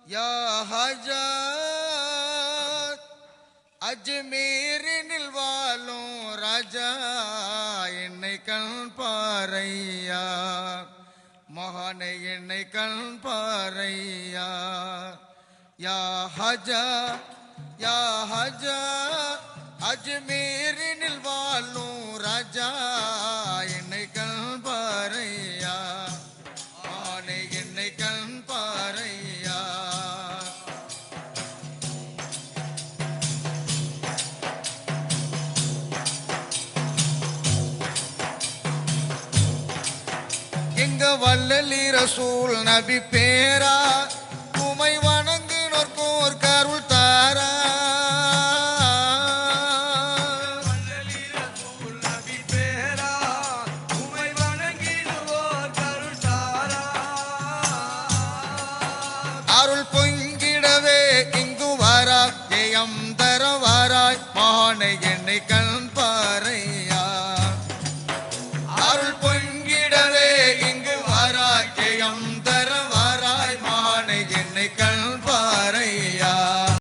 யா ஹஜ்ஜத் அஜ்மீரினில் வாழும் ராஜா என்னை கண் பாரையா மகானை என்னை கண் பாரையா யா ஹஜ்ஜா அஜ்மீரினில் வாழும் ராஜா என்னை கண் பாரையா மகானை என்னை கண் பாரையா எங்க வல்லலி ரசூல் நபி பேரா உமை வணங்கினோர்க்கும் ஒரு கருள் தாரா வல்லலி ரசூல் நபி பேரா உமை வணங்கினோர் கருள் தாரா அருள் பொங்கிடவே இங்கு வாரா ஜெயம் தர வாராய் மகானை என்னை கண்